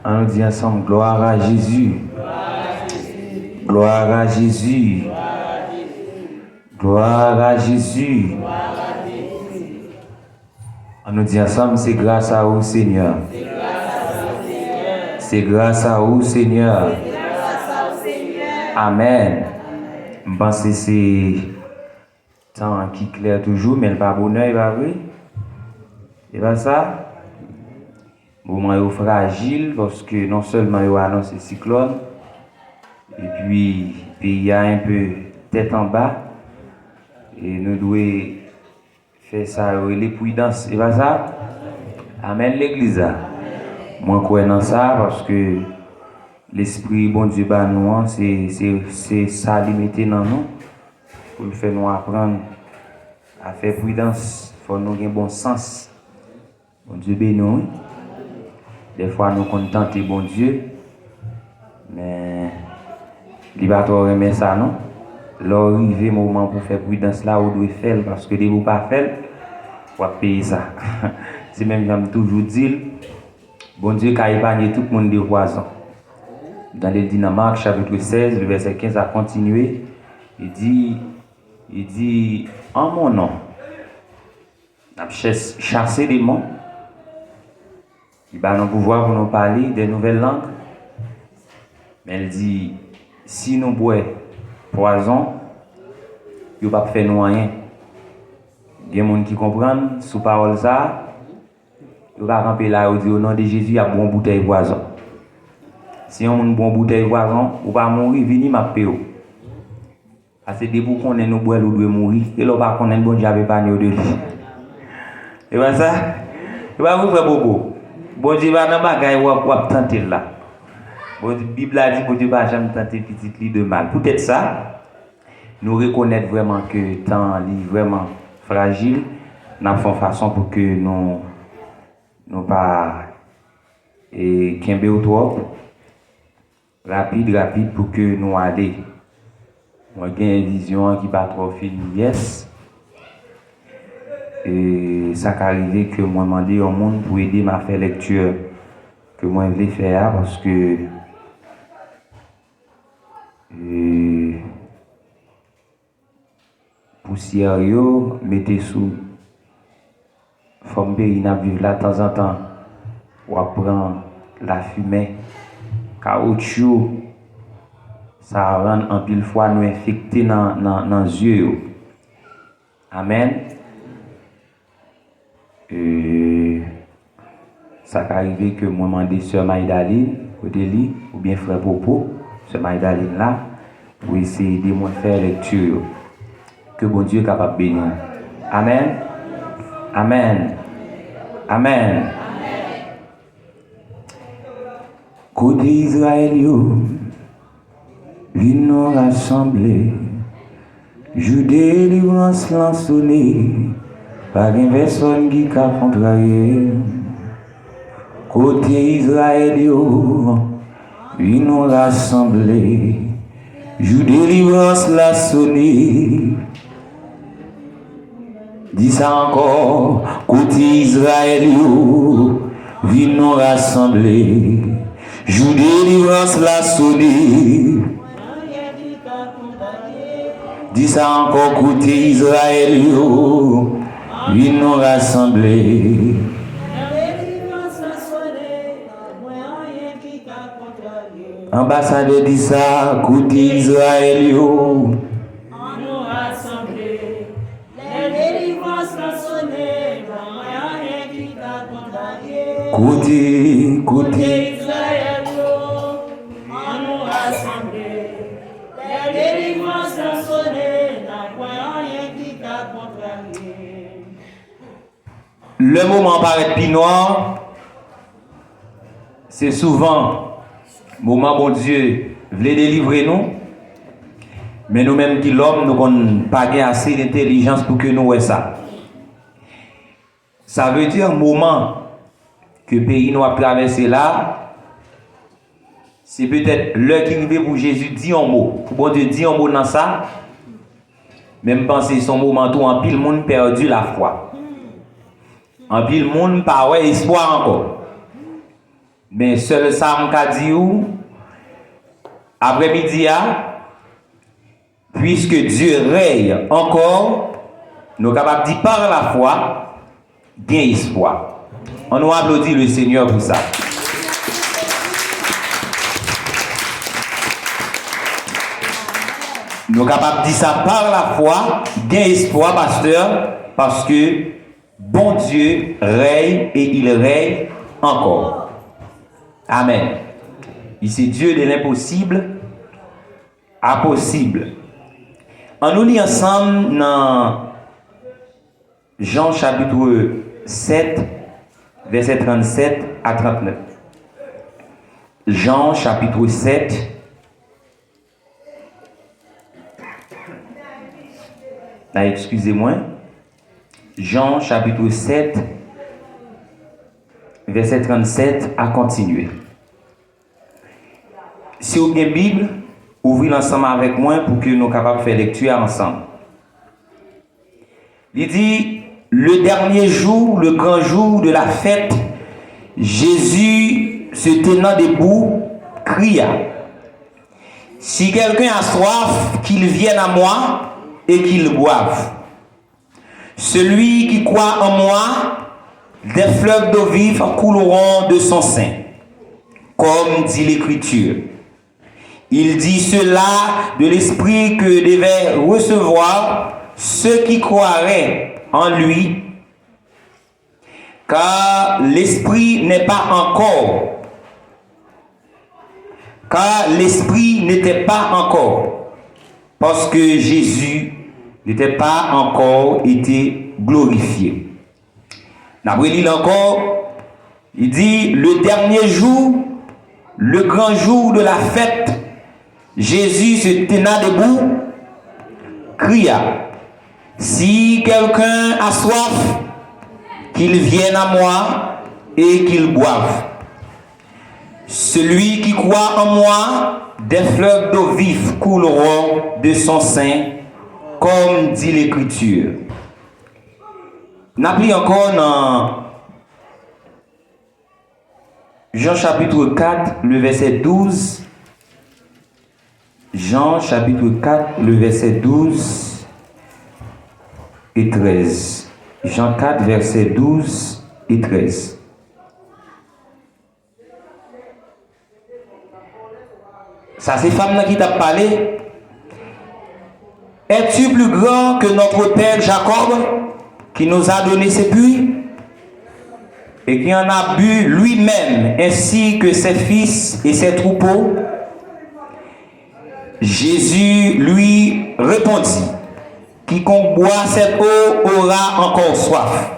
On nous dit ensemble, gloire à Jésus. Gloire à Jésus. Gloire à Jésus. On nous dit ensemble, c'est grâce à vous, Seigneur. C'est grâce à vous, Seigneur. Amen. Je pense que c'est temps qui clair toujours, mais le pas bonheur, il va vrai. Et pas ça. Moment est fragile parce que non seulement il a annoncé cyclone, et puis le pays a un peu tête en bas, et nous devons faire ça les prudence. Et pas ça. Amen l'église. Moi, je crois dans ça parce que l'esprit bon Dieu bah nous c'est ça limité dans nous pour le faire nous apprendre à faire prudence. Faut nous avoir un bon sens. Bon Dieu béni. Des fois nous contenter bon Dieu, mais il va pas remettre ça non. L'arrivée moment pour faire prudence là où doit faire parce que si vous pas faire, vous payer ça. C'est même j'aime toujours dire bon Dieu qui a épargné tout le monde des poisons. Dans les Dynamiques, chapitre 16, le verset 15 a continué. Il dit, en mon nom, on a chassé des démons. Il va nous pouvoir pour nous parler des nouvelles langues. Mais elle dit, si nous boivons poison, il ne va pas faire nous rien. Il y a des gens qui comprennent, sous parole ça, il va camper là et dire au nom de Jésus, il y a une bonne bouteille de poison. Si on a une bonne bouteille de poison, on va mourir, venir m'a payer. Parce que dès qu'on est nous boire, on doit mourir. Et là, on va connaître bon Dieu avec pas de lui. Et bien ça, il va vous faire beaucoup. Bon Dieu va dans bagaille ou tenter là. Bon la Bible a dit bon Dieu va jamais tenter petit lit de mal. Peut-être ça, nous reconnaître vraiment que le temps est vraiment fragile. Nous faisons façon pour que nous pas et kembe ou trop. Rapide pour que nous allions. Moi, j'ai une vision qui va trop film, yes. Et ça qui arrive que moi, demandé au monde pour aider ma faire lecture que moi, je voulais faire parce que poussière, mettez sous forme pays, n'a vivre là de temps en temps, ou prendre la fumée. Caoutchouc, ça rend en pile fois nous infectés dans les yeux. Amen. Ça qui arrive que moi demandé sœur Maïdaline, côté lui, ou bien frère Popo, sœur Maïdaline là, pour essayer de moi faire lecture. Que bon Dieu est capable de bénir. Amen. Amen. Amen. Côté Israël, ils nous rassemblés, joue délivrance lansonnée, pas une personne qui a contrarié. Côté Israël, ils nous rassemblés, joue délivrance lansonnée. Dis ça encore, côté Israël, ils nous rassemblés. Joue délivrance la sonné. Dis ça encore côté Israël, ils nous rassemblés. Ambassadeur dit ça côté Israël, côté Israël, on nous rassemblés. Les délivrances sonnées, n'a point rien qui t'a contrarié. Le moment paraît plus noir, c'est souvent moment bon Dieu voulait délivrer nous, mais nous-mêmes qui l'homme, nous n'avons pas assez d'intelligence pour que nous voyons ça. Ça veut dire moment que le pays nous a traversé là, c'est peut-être l'heure qui arrive pour Jésus dit un mot. Pour bon Dieu dit un mot dans ça, même penser son moment tout en pile monde perdu la foi. En pile monde pas ouais espoir encore. Mais seul ça m'a dit ou après-midi puisque Dieu règne encore, nous sommes capables de dire par la foi, bien espoir. On nous applaudit le Seigneur pour ça. Nous sommes capables de dire ça par la foi, bien espoir, pasteur, parce que bon Dieu règne et il règne encore. Amen. Il c'est Dieu de l'impossible à possible. On nous lit ensemble dans Jean chapitre 7, verset 37 à 39. Jean chapitre 7, excusez-moi. Jean chapitre 7, verset 37 à continuer. Si vous avez une Bible, ouvrez ensemble avec moi pour que nous soyons capables de faire lecture ensemble. Il dit, le dernier jour, le grand jour de la fête, Jésus, se tenant debout, cria, si quelqu'un a soif, qu'il vienne à moi et qu'il boive. Celui qui croit en moi, des fleuves d'eau vive couleront de son sein, comme dit l'Écriture. Il dit cela de l'esprit que devaient recevoir ceux qui croiraient en lui, car l'esprit n'est pas encore, car l'esprit n'était pas encore, parce que Jésus n'était pas encore été glorifié. N'abril encore, il dit le dernier jour, le grand jour de la fête, Jésus se tenant debout, cria, si quelqu'un a soif, qu'il vienne à moi et qu'il boive. Celui qui croit en moi, des fleuves d'eau vive couleront de son sein, comme dit l'Écriture. N'appelons encore dans Jean chapitre 4, le verset 12. Jean chapitre 4, le verset 12 et 13. Jean 4, verset 12 et 13. Ça, c'est femme qui t'a parlé. Es-tu plus grand que notre père Jacob, qui nous a donné ses puits et qui en a bu lui-même, ainsi que ses fils et ses troupeaux? Jésus lui répondit, quiconque boit cette eau aura encore soif,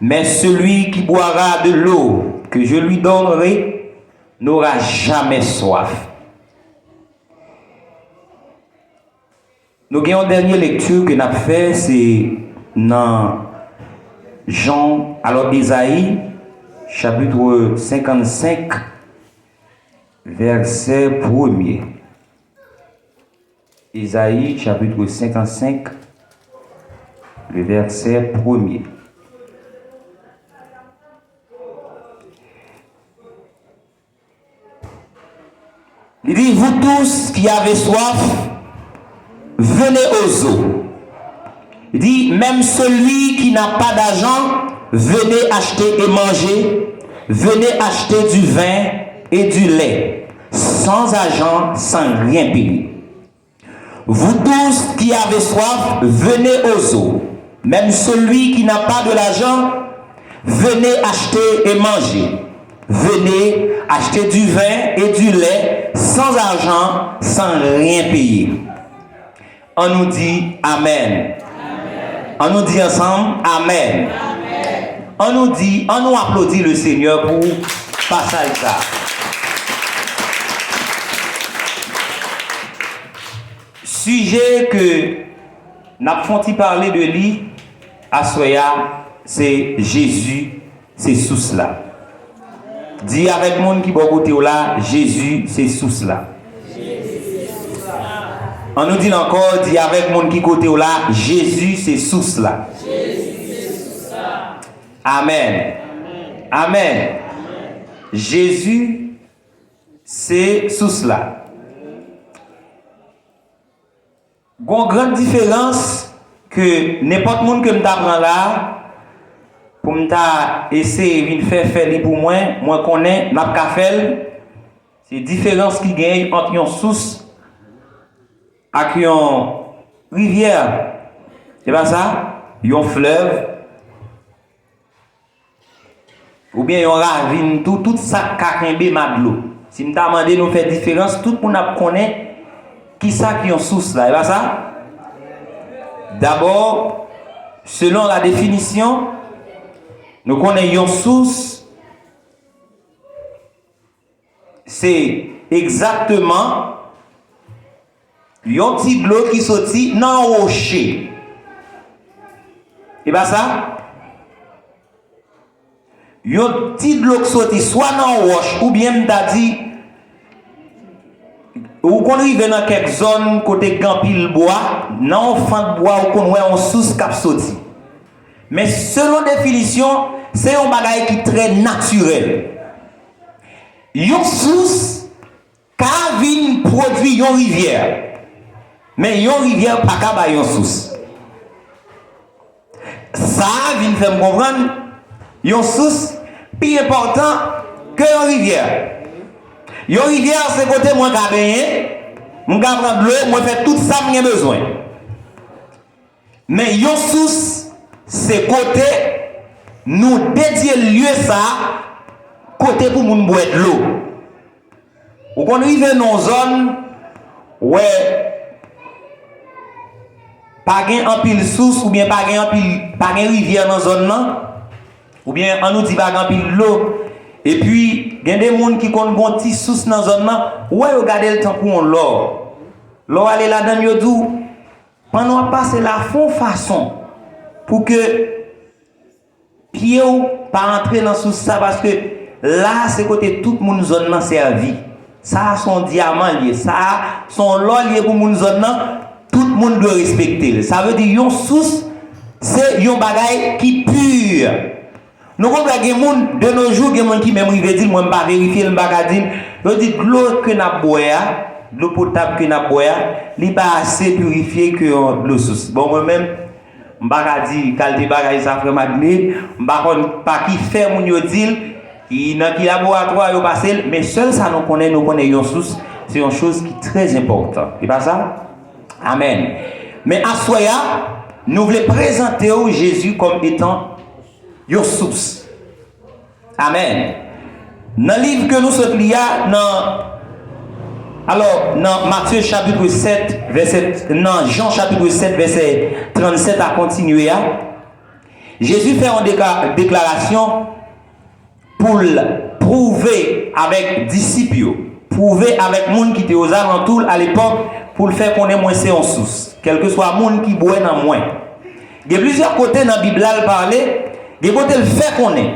mais celui qui boira de l'eau que je lui donnerai n'aura jamais soif. Nous avons une dernière lecture que nous avons fait, c'est dans Jean, alors Isaïe, chapitre 55, verset 1er. Isaïe, chapitre 55, le verset 1er. Il dit, vous tous qui avez soif, venez aux eaux. Il dit, même celui qui n'a pas d'argent, venez acheter et manger. Venez acheter du vin et du lait, sans argent, sans rien payer. Vous tous qui avez soif, venez aux eaux. Même celui qui n'a pas de l'argent, venez acheter et manger. Venez acheter du vin et du lait, sans argent, sans rien payer. On nous dit Amen. Amen. On nous dit ensemble Amen. Amen. On nous applaudit le Seigneur pour passer ça. Sujet que nous avons parlé de lui à Soya, c'est Jésus, c'est sous cela. Dis avec monde qui est côté là, Jésus, c'est sous cela. On nous dit encore, dis avec monde qui côté là, Jésus, c'est sous cela. Amen. Amen. Jésus, c'est sous cela. Il y a une grande différence que n'importe monde que m'apprend là, pour essayer de faire pour moi connais, m'a faire, c'est la différence qui gagne entre une source et une rivière. C'est pas ça? Un fleuve. Ou bien un ravine, tout ça qui a de l'eau. Si je demande de nous faire différence, tout le monde connaît qui ça qui est une source là. C'est pas ça? D'abord, selon la définition, nous connaissons une source, c'est exactement un petit de l'eau qui sortit dans un rocher. Et bien ça, un petit de l'eau qui sortit soit dans un roche, ou bien m'ta dit, ou qu'on arrive dans quelques zones côté campil bois, dans un fond de bois, ou qu'on voit une source qui sorti. Mais selon définition, c'est un bagage qui est très naturel. Une source qui produit une rivière. Mais une rivière pas qu'à une source. Ça vient faire me comprendre une source plus important que une rivière. Une rivière c'est côté moi qui baigner, moi qui prendre de l'eau, moi faire tout ça que j'ai besoin. Mais une source c'est côté nous dédier lieu ça côté pour moun boire de l'eau. Ou qu'on arrive dans une zone où pas un pile source ou bien pas un rivière dans zone là ou bien on nous dit pas un pile l'eau et puis il y a des gens qui connaissent une petite source dans zone là ouais regardez le temps pour on l'eau aller là-dedans yo dou pendant passer la fond façon pour que pied ou pas entrer dans sous ça parce que là c'est côté toute mon zone là servi ça son diamant lié ça son l'or lié pour mon zone là tout le monde doit respecter ça veut dire une source c'est un bagage qui pur nous connaissons des gens de nos jours des gens qui même rive dire moi pas vérifier le bagage ils dit l'eau que n'a boire l'eau potable que n'a boire n'est pas assez purifié que l'eau source bon moi même m'pa di qualité bagage ça fait magné m'pa pas qui fait moun yo dit qui dans qui laboratoire yo passer mais seul ça nous connaît une source c'est une chose qui est très importante c'est pas ça amen mais à soya nous voulons présenter Jésus comme étant une source amen dans le livre que nous sommes liés alors, dans Matthieu chapitre 7, dans Jean chapitre 7, verset 37 à continuer, Jésus fait une déclaration pour prouver avec disciples, prouver avec les gens qui étaient aux alentours à l'époque, pour le faire qu'on ait moins c'est en source, quel que soit le monde qui boit dans moins. Il y a plusieurs côtés dans la Bible à parler, il y a côté le fait qu'on est.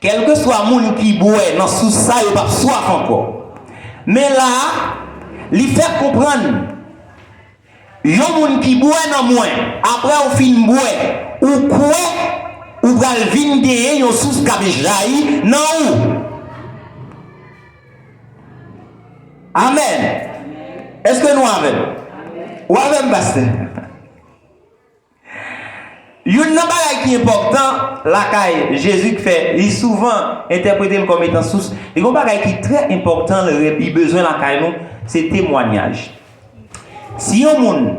Quel que soit le monde qui boit dans source, ça, il n'y a pas soif encore. Mais là, il fait comprendre, il y a des gens qui boivent dans moins, après on finit boire, ou quoi, ou va venir gagner une source qui a jailli, non où? Amen. Est-ce que nous avons? Ou avons pasteur? Il y a un bagage qui est important, la caille, Jésus qui fait, il est souvent interprété comme étant source. Il y a un bagage qui est très important, il a besoin de la caille, c'est témoignage. Si un monde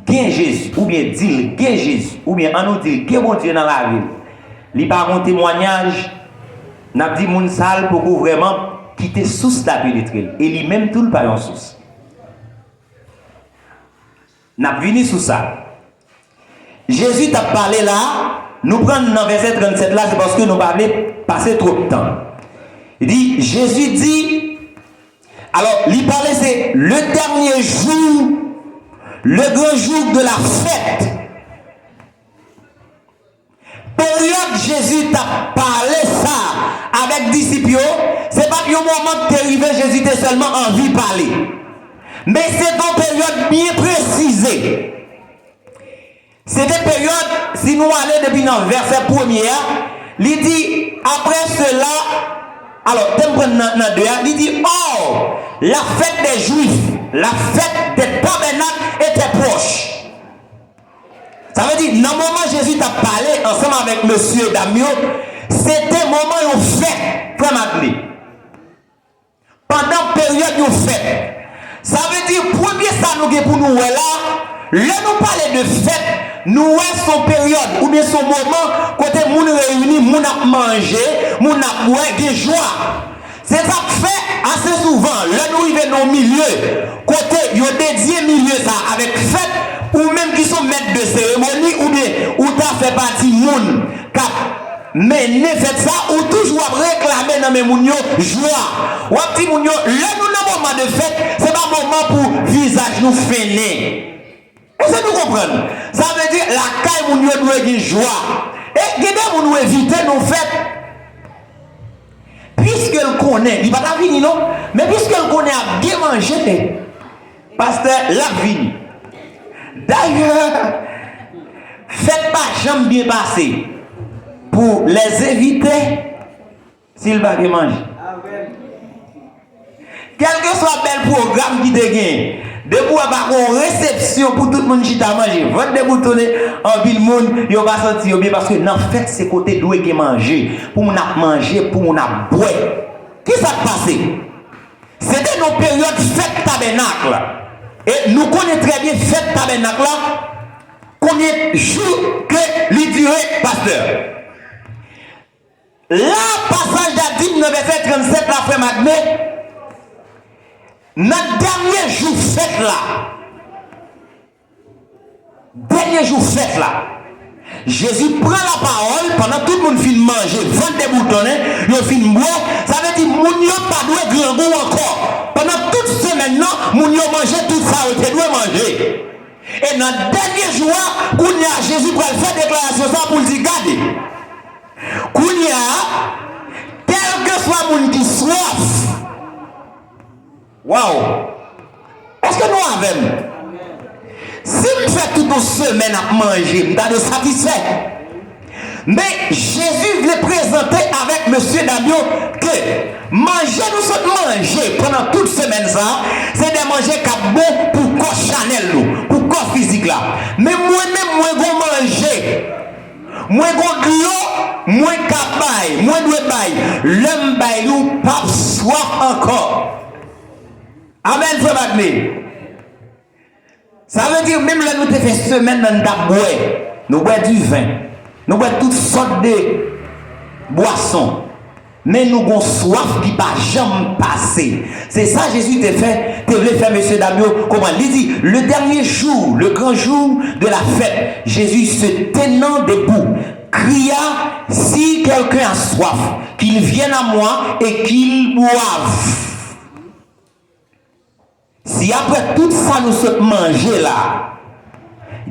gagne Jésus, ou bien dit gagne Jésus, ou bien on nous dit que bon Dieu dans la ville, il n'y a pas un témoignage, n'a dit moun sale pour vraiment quitter source la pénétrer. Et lui-même tout le pas en source. N'a venu sous ça. Jésus t'a parlé là, nous prenons dans verset 37 là, c'est parce que nous parlons passer trop de temps. Il dit, Jésus dit, alors, il parlait, c'est le dernier jour, le grand jour de la fête. Période Jésus t'a parlé ça avec disciples, c'est pas qu'au moment que tu es arrivé, Jésus t'a seulement envie de parler. Mais c'est une période bien précisée. C'est des périodes, si nous allons depuis le verset premier, il dit, après cela, Alors, t'aimes prendre dans deux, il dit, oh, la fête des Juifs, la fête des tabernacles était proche. Ça veut dire, dans le moment où Jésus t'a parlé ensemble avec monsieur Damio, c'était le moment où on fait, frère Magli. Pendant la période où on fait. Ça veut dire, premier ça nous pour nous là, là nous parler de fête, nous son période, ou bien son moment, côté moun réuni, moun a mangé, moun a boire, des joie. C'est ça que fait assez souvent, là nous arrivons au milieu, côté, ils ont dédié milieu ça avec fête, ou même qui sont maîtres de cérémonie, ou bien, ou t'as fait partie moun, cap. Mais ne faites ça ou toujours réclamer dans mes mounio joie. Ou petit mounio, là nous dans moment de fête, c'est pas moment pour visage nous feiner. Est-ce que nous comprenons? Ça veut dire la caille mounio doit avoir joie. Et gardez nous éviter nos fêtes. Puisqu'elle connaît, il va pas venir non, mais puisqu'elle connaît à bien manger, pasteur, la vie. D'ailleurs, faites pas jamais bien passer. Pour les éviter s'ils va bien manger. Quel que soit le programme qui te gagne, de pour avoir une réception pour tout le monde qui t'a mangé, votre déboutonner en ville monde, il va sortir bien parce que en fait c'est côté doué qui manger, pour mon a manger, pour mon a boire. Qui ça passe? C'était nos périodes fête tabernacle. Et nous connaissons très bien fête tabernacle là. Combien de jours que lui durait pasteur? Là, passage d'Adim, dans verset 37, la frère Magné, notre dernier jour fête là, Jésus prend la parole pendant tout le monde finit manger, vendre des boutons, il finit boire, ça veut dire moun yo pas doué grand goût encore. Pendant toute semaine, moun yo manger tout ça, il doit manger. Et dans le dernier jour, Jésus prend faire déclaration ça pour le dire, regardez. Kounia, quel que soit mon qui soif, waouh, est-ce que nous avons? Si nous faisons toute une semaine à manger, nous sommes satisfaits. Mais Jésus voulait présenter avec monsieur Damio que manger, nous sommes manger pendant toute semaine, ça, c'est de manger qui bon pour corps Chanel, pour corps physique là. Mais moi-même, moi, je manger. Moi, je moi, capable, moi, je bail. L'homme bail, nous, pas soif encore. Amen, frère Magné. Ça veut dire, même là, nous avons fait semaine dans le bois. Nous bois du vin. Nous bois toutes sortes de boissons. Mais nous avons soif qui ne va jamais passer. C'est ça, Jésus t'a fait. Tu voulais faire, monsieur Damio, comment? Il dit, le dernier jour, le grand jour de la fête, Jésus se tenant debout, cria, si quelqu'un a soif, qu'il vienne à moi et qu'il boive. Si après tout ça nous sommes mangés là,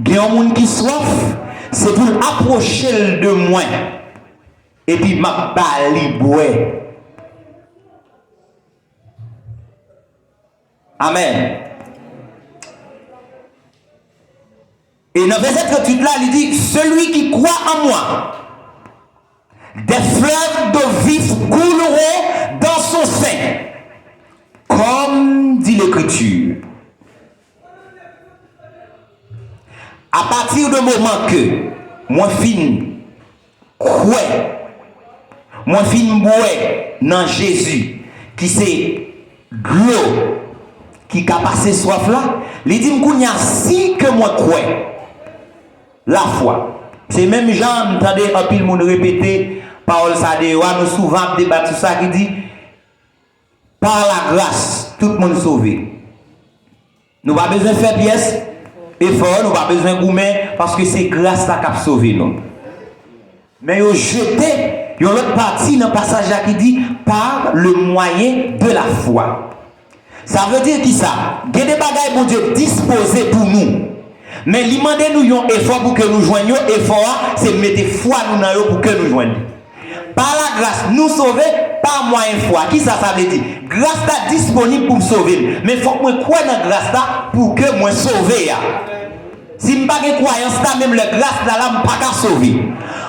il y a un monde qui soif, c'est pour approcher de moi. Et puis ma bali boire. Amen. Et dans verset 38 là, il dit, celui qui croit en moi, des fleuves d'eau vive couleront dans son sein. Comme dit l'Écriture. À partir du moment que moi fin crois, moi fin boire dans Jésus, qui c'est l'eau qui a passé soif là, il dit qu'il y a si que moi crois la foi. C'est même Jean, entendez un pile monde répéter parole ça de nous souvent débattre ça qui dit par la grâce, tout le monde sauvé. Nous n'avons pas besoin de faire pièce, effort, nous n'avons pas besoin de gourmet, parce que c'est grâce qui a sauvé nous. Mais vous jetez, il y a l'autre partie dans le passage qui dit par le moyen de la foi. Ça veut dire qui ça? Il y a des bagages pour Dieu disposés pour nous. Mais demander nous un effort pour que nous joignions, effort, c'est mettre foi nous dans pour que nous joignions. Par la grâce, nous sauver, par moyen foi. Qui ça veut dire? Grâce est disponible pour me sauver. Mais il faut que moi croie dans la grâce pour que moi sauver. Si je n'ai pas de croyance, même la grâce là, je ne peux pas sauver.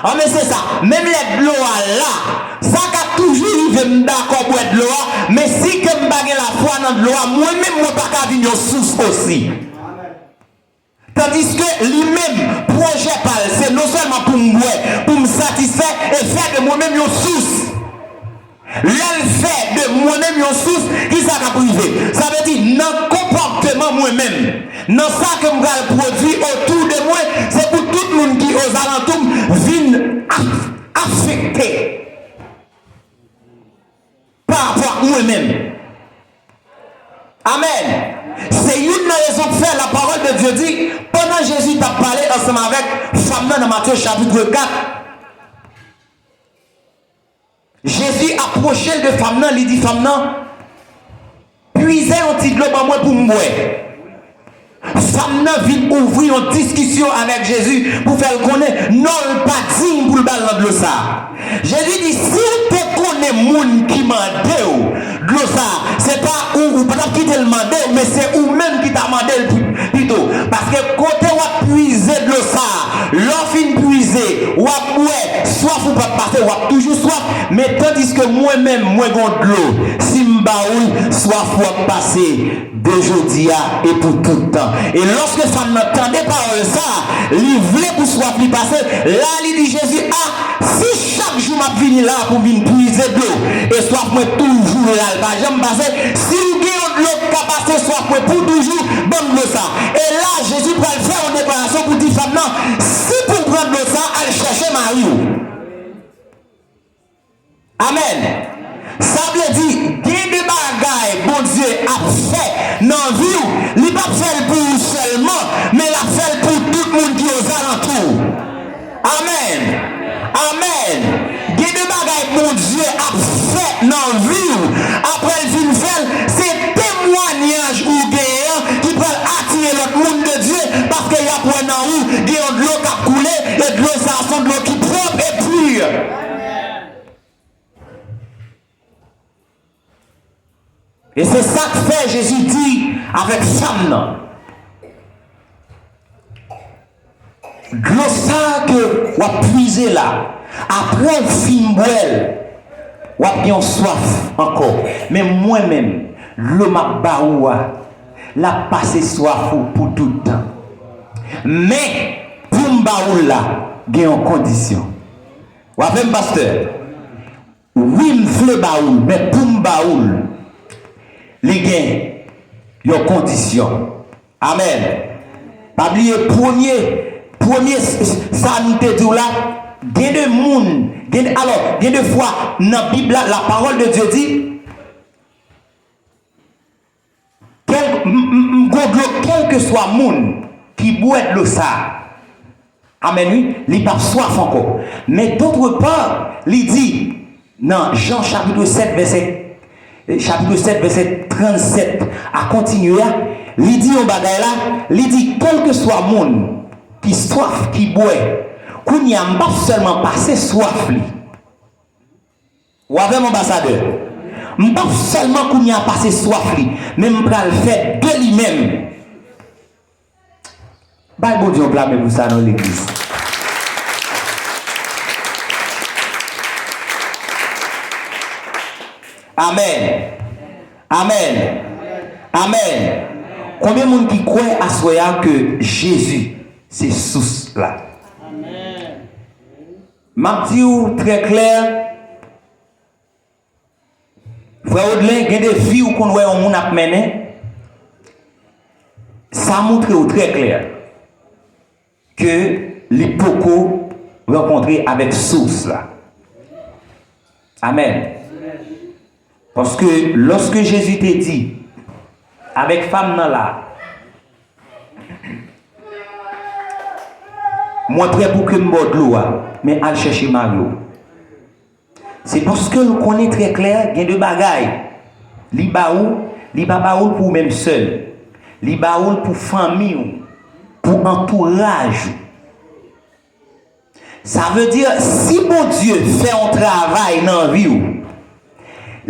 Ah, mais c'est ça. Même les gloires là, ça a toujours arrivé d'accord pour être gloire. Mais si que je n'ai la foi dans gloire, moi-même, je ne peux pas venir source aussi. Tandis que lui-même, projet parle, c'est non seulement pour me satisfaire et faire de moi-même une source. L'elle fait de moi-même une source qui ça a privé. Ça veut dire, dans le comportement moi-même, dans ça que je vais produire autour de moi, c'est pour tout le monde qui aux alentours viennent affecter par rapport à moi-même. Amen. C'est une raison de faire la parole de Dieu dit, pendant Jésus t'a parlé ensemble avec femme dans Matthieu chapitre 4. Jésus approchait de femme, il dit femme, puisez un petit globe à moi pour me femme vient ouvrir une discussion avec Jésus pour faire connaître non pas digne pour le bal de ça. Jésus dit si tu connais moun qui m'a de ça, c'est pas ou pas qui te demandé, mais c'est ou même qui t'a demandé plutôt. Parce que quand tu vas puiser de ça, l'offre puiser, ou ouais, soif ou pas passer, ou toujours soif, mais tandis que moi-même, moi j'ai de l'eau, si m'baoul, soif ou passer d'aujourd'hui et pour tout le temps. Et lorsque ça n'entendait pas ça, il voulait pour soif lui passer, là il dit Jésus, ah, si chaque jour m'a venu là pour venir puiser de l'eau, et soif moi toujours là, j'aime passer, si vous avez de l'eau capacité soif moi pour toujours, bonne de ça. Et là, Jésus va le faire en déclaration pour dire femme, non, si pour prendre de ça, allez chercher Marie. Amen. Ça veut dire, il y a des bagailles, bon Dieu, a fait dans la vie, il n'a pas fait pour vous seulement, mais il a fait pour tout le monde qui est aux alentours. Amen. Amen. Il y a des bagailles, bon Dieu, a fait dans la vie, après le film fait, c'est témoignage ou gagnant qui peut attirer l'autre monde de Dieu, parce qu'il y a pour un où, il y a de l'eau qui a coulé, et de l'eau, ça sont de l'eau qui est propre et pure. Et c'est ça que fait Jésus dit avec femme. L'eau ça que vous avez puisé là, après le film, vous avez bien soif encore. Mais moi-même, l'eau m'a baoua, la passé soif pour tout le temps. Mais pour me là, il y a une condition. Vous avez un pasteur? Oui, je veux baoul, mais pour me baoul, les gains, il y a une condition. Amen. Pas oublier, premier, ça nous te dit là, il y a des monde, alors, il y a des fois, dans la Bible, la parole de Dieu dit, quel que soit le monde qui boit de l'eau ça, amen, oui, il n'a pas soif encore. Mais d'autre part, il dit, dans Jean chapitre 7, verset 37, à continuer, il dit au bagay là, il dit, quel que soit le monde qui soif, qui boit, qu'on n'y a pas seulement passé soif, ou avec mon ambassadeur, pas seulement qu'on y a passé soif, mais on va le faire de lui-même. Bah, bon Dieu, on blâme pour ça dans l'église. Amen. Amen. Amen. Combien de monde qui croit à soi que Jésus, c'est source là? Amen. M'a dit très clair. Frère Audelin, il y a des vies qu'on voit en monde à mener. Ça montre très clair que les pocos rencontrés avec source là. Amen. Parce que lorsque Jésus t'a dit, avec femme là, moi prêt pour que je boive de l'eau, mais à chercher Mario. C'est parce que nous connaissons très clair, il y a deux bagailles. Li baoul pour même seul. Li baoul pour famille, pour entourage. Ça veut dire, si mon Dieu fait un travail dans la vie,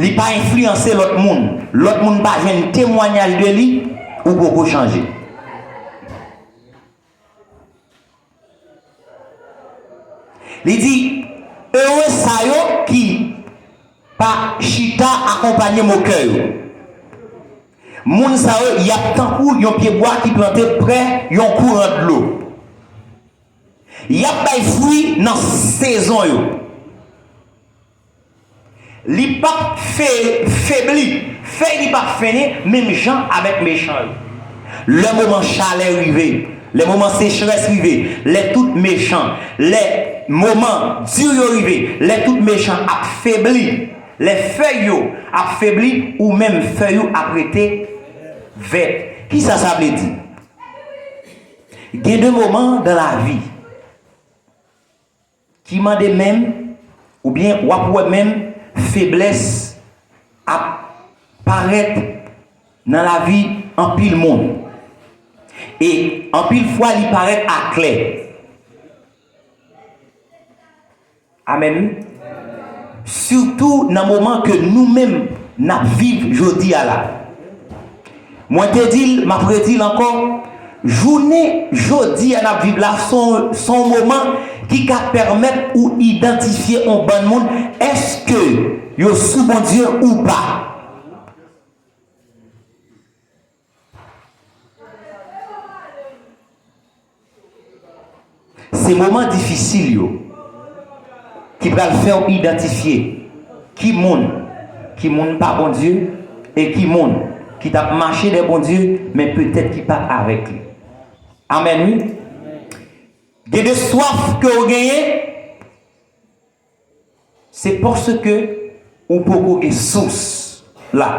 il pas influencer l'autre monde pas un témoignage de lui ou beaucoup changer. Il dit, heureux ça yo qui par chita accompagné mon cœur. Moun sa yo y a tant pour yon pied bois qui planté près yon courant de l'eau. Y a pas fruit dans saison yo. Li pas faibli, fait li pas fini même gens avec méchant. Le moment chaleur arrivé, les moments sécheresse arrivé, les tout méchants, les moments durs arrivé, les tout méchants affaiblis, les feuilles affaiblis ou même feuilles apprêtées vertes. Qui ça veut dire? Il y a des moments dans la vie qui m'ont même ou bien ou même faiblesse apparaître dans la vie en pile monde. Et en pile fois, il paraît à clair. Amen. Surtout dans le moment que nous-mêmes nous vivons aujourd'hui à la. Moi, te dis, m'a prédit encore, journée aujourd'hui à la vivre là, son moment qui va permettre ou identifier un bon monde, est-ce que yo sous bon Dieu ou pas? Ces moments difficiles yo, qui va le faire identifier qui monde pas bon Dieu et qui monde qui t'a marché des bons dieux mais peut-être qui pas avec lui. Amen. Oui. Il y a des soif que vous gagnez, c'est parce que vous pouvez source là.